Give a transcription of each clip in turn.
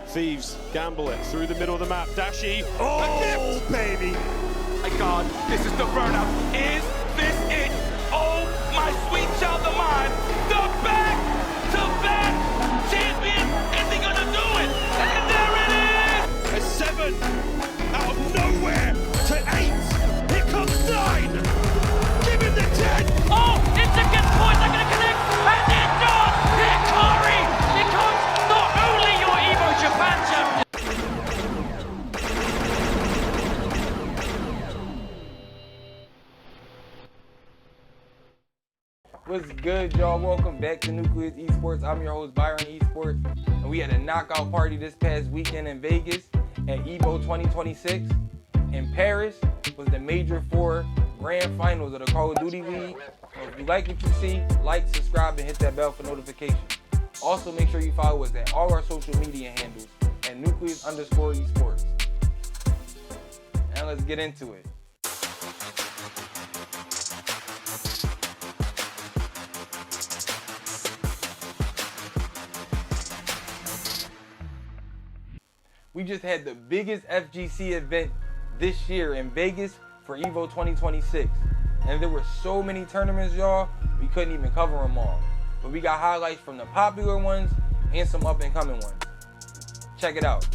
Thieves gamble it through the middle of the map. Dashi. Oh, baby. My God, this is the burnout. Is this it? Oh, my sweet child of mine. The back-to-back champion. Is he gonna do it? And there it is. A 7 out of nowhere to 8. Here comes 9. Give him the 10. Oh, Inter gets points. They're gonna connect. And it does. Hikari becomes not only your EVO Japan champion. What's good, y'all? Welcome back to Nucleus Esports. I'm your host, Byron Esports, and we had a knockout party this past weekend in Vegas at EVO 2026. In Paris was the Major 4 Grand Finals of the Call of Duty League. So if you like what you see, like, subscribe, and hit that bell for notifications. Also, make sure you follow us at all our social media handles at Nucleus_Esports. Now let's get into it. We just had the biggest FGC event this year in Vegas for EVO 2026. And there were so many tournaments, y'all, we couldn't even cover them all. But we got highlights from the popular ones and some up and coming ones. Check it out.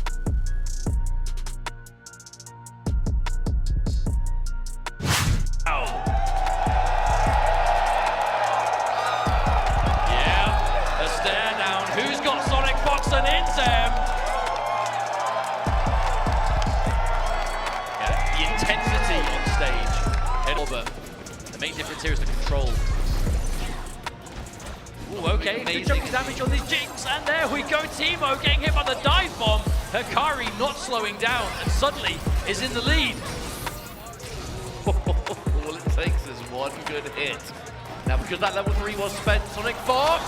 Yeah, a stare down. Who's got Sonic Fox and Inzem? Intensity on stage. But the main difference here is the control. Ooh, okay, good chunk of damage on this Jinx, and there we go, Teemo getting hit by the dive bomb. Hikari not slowing down, and suddenly is in the lead. All it takes is one good hit. Now, because that level 3 was spent, Sonic Fox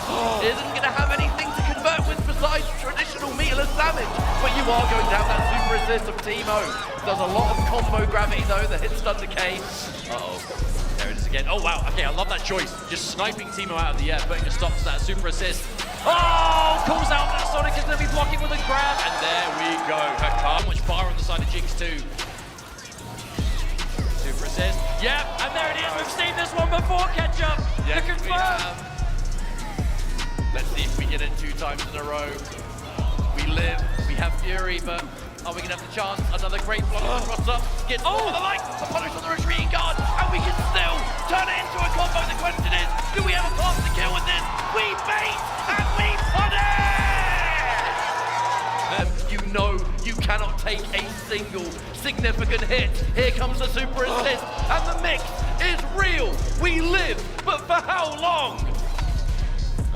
isn't going to have anything to convert with besides traditional meterless damage. But you are going to have that super assist of Teemo. Does a lot of combo gravity though, the hit stun decay. Uh-oh, there it is again. Oh wow, okay, I love that choice. Just sniping Teemo out of the air, putting a stop to that super assist. Oh, calls out that Sonic is going to be blocking with a grab. And there we go, Hikari. Much bar on the side of Jinx too. Super assist. Yep, and there it is. We've seen this one before, Ketchup. Yes, to confirm. Let's see if we get it 2 times in a row. We live, we have Fury, but are we gonna have the chance? Another great block on the cross up. Gets over the light, the punish on the retreating guard, and we can still turn it into a combo. The question is, do we have a path to kill with this? We bait, and we punish! You know you cannot take a single significant hit. Here comes the super assist, and the mix is real. We live, but for how long?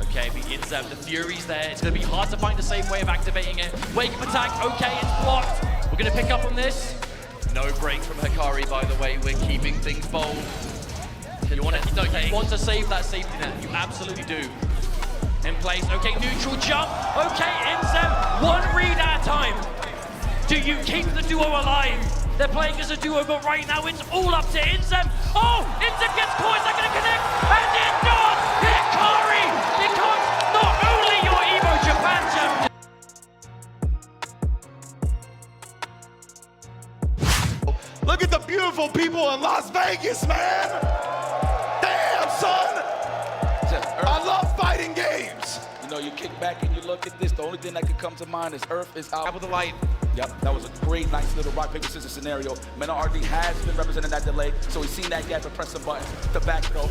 Okay, but Inzem, the Fury's there. It's going to be hard to find a safe way of activating it. Wake up attack, okay, it's blocked. We're going to pick up on this. No break from Hikari, by the way. We're keeping things bold. You want to save that safety net. You absolutely do. In place, okay, neutral jump. Okay, Inzem, one read at a time. Do you keep the duo alive? They're playing as a duo, but right now it's all up to Inzem. Oh, Inzem gets poised, they're going to connect, and it does! Hikari becomes not only your EVO Japan champion. Look at the beautiful people in Las Vegas, man. Damn, son. I love fighting games. You know, you kick back and you look at this, the only thing that could come to mind is Earth is out with the light. Yep, that was a great, nice little rock, paper, scissors scenario. MenaRD has been representing that delay, so he's seen that gap and press the button. The back throw.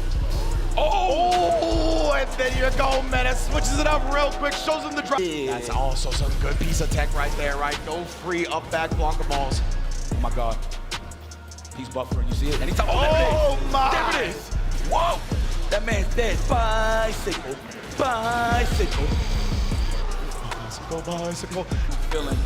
Oh, and then you go, Mena switches it up real quick, shows him the drop. Yeah. That's also some good piece of tech right there, right? No free up back blocker balls. Oh my God. He's buffering, you see it? And he's talking Oh my! There it is. Whoa! That man's dead. Bicycle. Bicycle. Bicycle, bicycle. Feeling.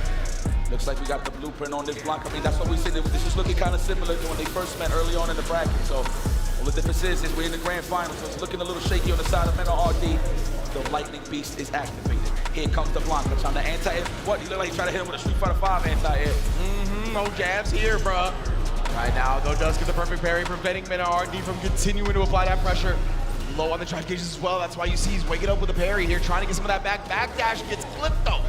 Looks like we got the blueprint on this block. I mean, that's what we said. This was looking kind of similar to when they first met early on in the bracket. So all the difference is we're in the grand final, so it's looking a little shaky on the side of MenaRD. The lightning beast is activated. Here comes the Blanca trying to anti-air. What? He look like he's trying to hit him with a Street Fighter 5 anti-air. No jabs here, bruh. Right now, though, does get the perfect parry, preventing MenaRD from continuing to apply that pressure. Low on the charge gauges as well. That's why you see he's waking up with a parry here, trying to get some of that back. Backdash gets clipped, though.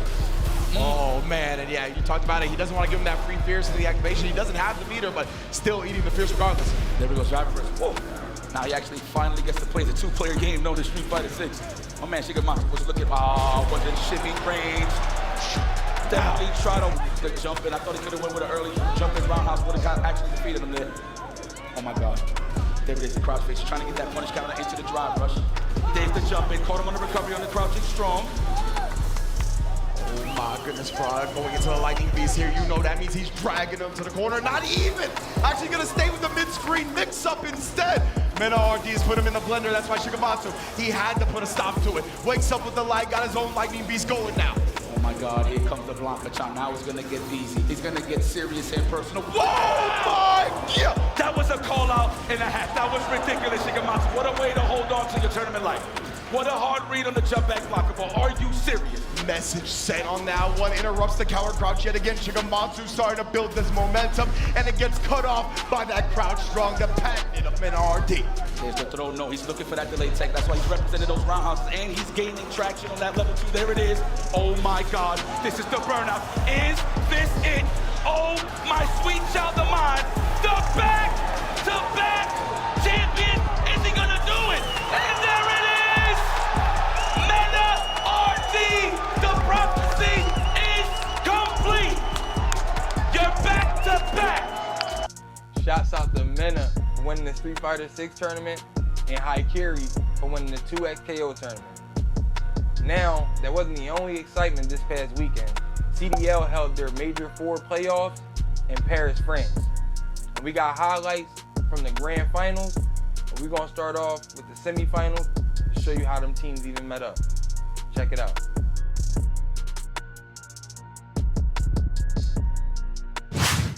Oh man, and yeah, you talked about it. He doesn't want to give him that free fierce in the activation. He doesn't have the meter, but still eating the fierce regardless. There we go, driving first. Whoa. Now he actually finally gets to play the two-player game known as Street Fighter 6. My man Shigematsu was looking, was in shimming range. Definitely tried to jump in. I thought he could have went with an early jump in roundhouse, would have actually defeated him there. Oh my God. There it is, the crouch face, trying to get that punish counter into the drive rush. There's the jump in, caught him on the recovery on the crouching strong. Oh my goodness, bro. Going into the lightning beast here, you know that means he's dragging him to the corner. Not even! Actually gonna stay with the mid-screen mix-up instead. MenaRD has put him in the blender, that's why Shigematsu, he had to put a stop to it. Wakes up with the light, got his own lightning beast going now. Oh my God, here comes the Blanca Chop. Now he's gonna get easy. He's gonna get serious and personal. Whoa, my God! That was a call out and a half. That was ridiculous, Shigematsu. What a way to hold on to your tournament life. What a hard read on the jump back blocker ball. Are you serious? Message sent on that one. Interrupts the counter crouch yet again. Shigematsu starting to build this momentum, and it gets cut off by that crouch strong, the patented of MenaRD. There's the throw. No, he's looking for that delayed tech. That's why he's represented those roundhouses, and he's gaining traction on that level 2. There it is. Oh my God, this is the burnout. Is this it? Oh my sweet child of mine. The back-to-back champion. Is he gonna do it? And there it is. MenaRD. The prophecy is complete. You're back-to-back. Shouts out to Mena for winning the Street Fighter 6 tournament and Haikiri for winning the 2XKO tournament. Now, that wasn't the only excitement this past weekend. CDL held their Major 4 playoffs in Paris, France. And we got highlights from the grand finals, but we're gonna start off with the semifinals to show you how them teams even met up. Check it out.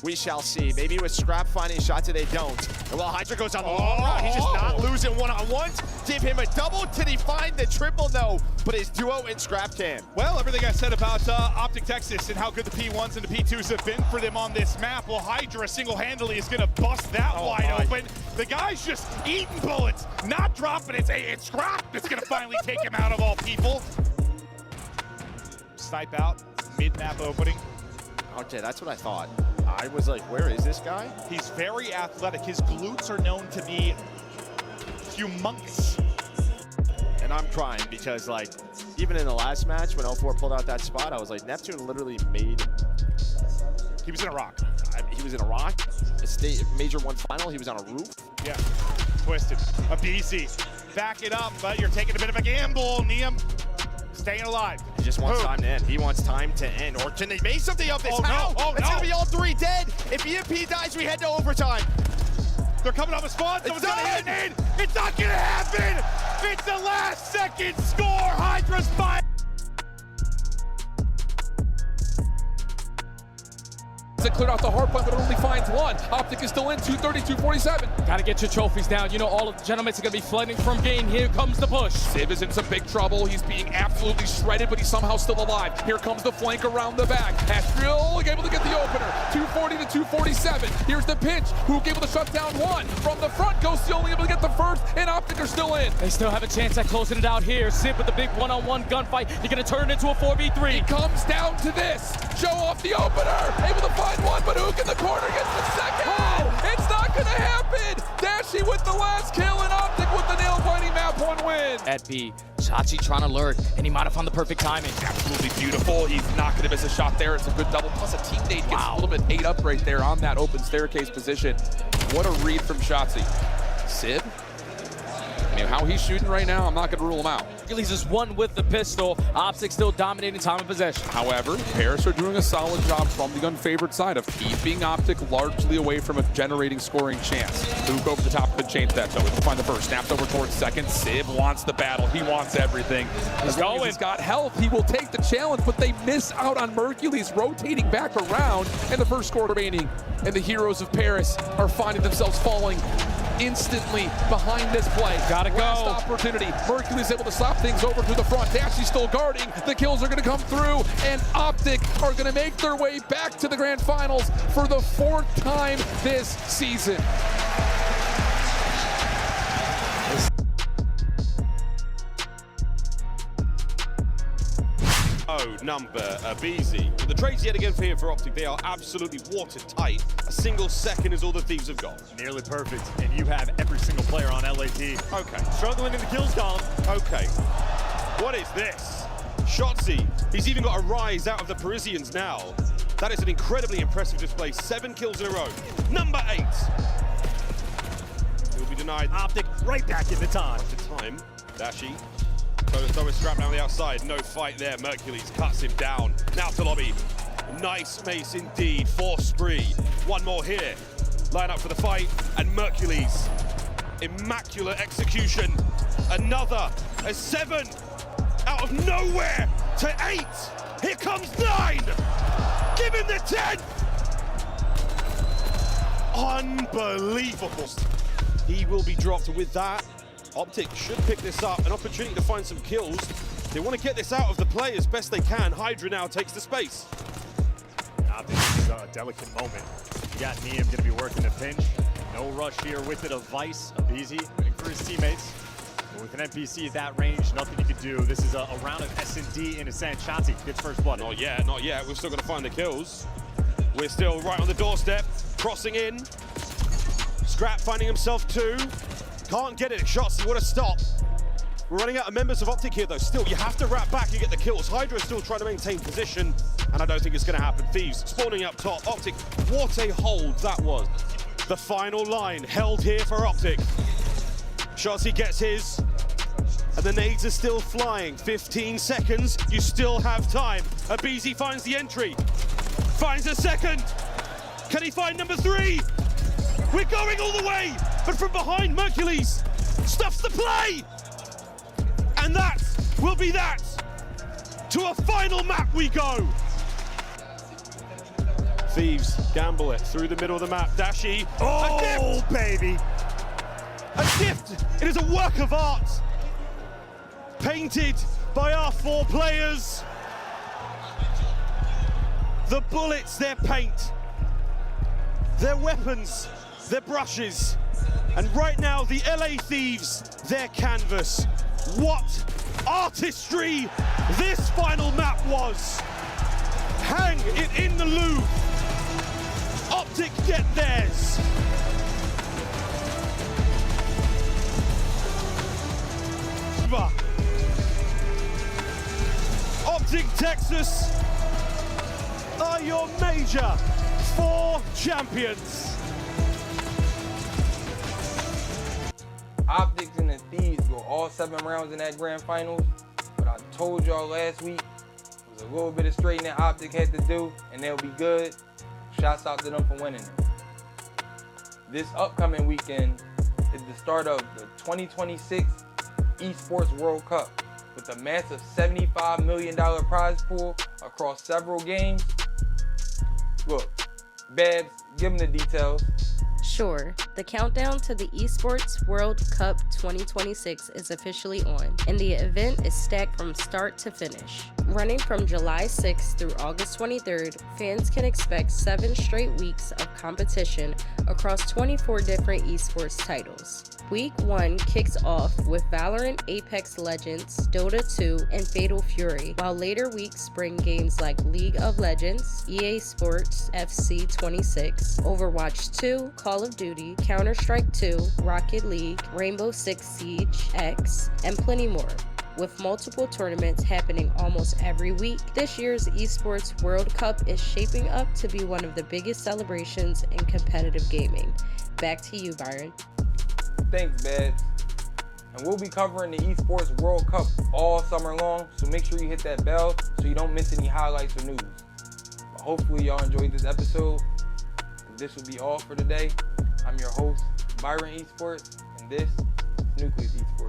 We shall see. Maybe with Scrap finding shots, they don't. And while Hydra goes on the long route, he's just not losing one-on-ones. Give him a double. Did he find the triple? No, but his duo and Scrap can. Well, everything I said about OpTic Texas and how good the P1s and the P2s have been for them on this map. Well, Hydra single-handedly is going to bust that wide open. The guy's just eating bullets, not dropping it. It's Scrap that's going to finally take him out of all people. Snipe out, mid-map opening. Okay, that's what I thought. I was like, where is this guy? He's very athletic. His glutes are known to be humongous. And I'm crying because, like, even in the last match when L4 pulled out that spot, I was like, Neptune literally made... He was in a rock. He was in a rock. A state Major 1 final, he was on a roof. Yeah, twisted. A BC. Back it up, but you're taking a bit of a gamble, Niam. Staying alive. He just wants time to end. He wants time to end. Or can they make something of this? Oh, How? no. Oh, it's no. going to be all 3 dead. If EMP dies, we head to overtime. They're coming off a spawn. Someone's going to hit in. It's not going to happen. It's the last second score. Hydra's fire. Cleared out the hard point, but it only finds one. OpTic is still in, 232-47. Gotta get your trophies down. You know all of the gentlemen are gonna be flooding from gain. Here comes the push. Civ is in some big trouble. He's being absolutely shredded, but he's somehow still alive. Here comes the flank around the back. Astral able to get the opener. 240-247. Here's the pinch. Hook able to shut down one. From the front, Ghost only able to get the first, and OpTic are still in. They still have a chance at closing it out here. Civ with the big one-on-one gunfight. They're gonna turn into a 4v3. It comes down to this. Show off the opener. Able to find one, but Hook in the corner gets the second. Oh, it's not gonna happen. Dashi with the last kill, and OpTic with the nail-biting map 1 win. At B, Chachi trying to lure, and he might have found the perfect timing. Absolutely beautiful. He's not going to miss a shot there. It's a good double. Plus a teammate gets a little bit ate up right there on that open staircase position. What a read from Shotzi. Sid? I mean, how he's shooting right now, I'm not going to rule him out. He's just one with the pistol. OpTic still dominating time of possession. However, Paris are doing a solid job from the unfavored side of keeping OpTic largely away from a generating scoring chance. Luke over the top could change that, though. He'll find the first. Snaps over towards second. Civ wants the battle. He wants everything. As long as he's got health, he will take the challenge, but they miss out on Mercules rotating back around, and the first score remaining. And the heroes of Paris are finding themselves falling instantly behind this play. Gotta go. Last opportunity. Mercury's able to slap things over to the front. Dashi's still guarding. The kills are going to come through, and OpTic are going to make their way back to the grand finals for the 4th time this season. Oh, no number BZ. But the trade's yet again for here for OpTic. They are absolutely watertight. A single second is all the Thieves have got. Nearly perfect, and you have every single player on LAT. Okay. Struggling in the kills column. Okay. What is this? Shotzi, he's even got a rise out of the Parisians now. That is an incredibly impressive display. 7 kills in a row. Number 8. He will be denied. OpTic right back in the time. The time. Dashi. Thomas strapped down the outside. No fight there. Mercules cuts him down. Now to lobby. Nice mace indeed for Spree. One more here. Line up for the fight. And Mercules. Immaculate execution. Another. A 7. Out of nowhere to 8. Here comes 9. Give him the 10. Unbelievable. He will be dropped with that. OpTic should pick this up. An opportunity to find some kills. They want to get this out of the play as best they can. Hydra now takes the space. This is a delicate moment. You got Neem going to be working the pinch. No rush here with it. A Vice, a BZ, waiting for his teammates. But with an NPC at that range, nothing you can do. This is a round of S&D in a sense. Shotzi gets first blood. Not yet, not yet. We've still got to find the kills. We're still right on the doorstep. Crossing in. Scrap finding himself 2. Can't get it. Shotzi, what a stop. We're running out of members of OpTic here, though. Still, you have to wrap back and get the kills. Hydra is still trying to maintain position, and I don't think it's going to happen. Thieves spawning up top. OpTic, what a hold that was. The final line held here for OpTic. Shotzi gets his, and the nades are still flying. 15 seconds, you still have time. Abizi finds the entry, finds a second. Can he find number 3? We're going all the way, but from behind, Mercules stuffs the play. And that will be that. To a final map we go. Thieves gamble it through the middle of the map. Dashi. Oh, a gift, baby. A gift. It is a work of art. Painted by our 4 players. The bullets, their paint. Their weapons, their brushes. And right now, the LA Thieves, their canvas. What artistry this final map was. Hang it in the Louvre. OpTic get theirs. OpTic Texas are your major 4 champions. OpTic and the Thieves go all 7 rounds in that grand finals, but I told y'all last week it was a little bit of straightening that OpTic had to do, and they'll be good. Shouts out to them for winning it. This upcoming weekend is the start of the 2026 Esports World Cup with a massive $75 million prize pool across several games. Look, Babs, give them the details. Sure, the countdown to the Esports World Cup 2026 is officially on, and the event is stacked from start to finish. Running from July 6th through August 23rd, fans can expect 7 straight weeks of competition across 24 different esports titles. Week 1 kicks off with Valorant, Apex Legends, Dota 2, and Fatal Fury, while later weeks bring games like League of Legends, EA Sports, FC 26, Overwatch 2, Call of Duty, Counter-Strike 2, Rocket League, Rainbow Six Siege X, and plenty more. With multiple tournaments happening almost every week, this year's Esports World Cup is shaping up to be one of the biggest celebrations in competitive gaming. Back to you, Byron. Thanks, Babs. And we'll be covering the Esports World Cup all summer long, so make sure you hit that bell so you don't miss any highlights or news. But hopefully y'all enjoyed this episode. And this will be all for today. I'm your host, Byron Esports, and this is Nucleus Esports.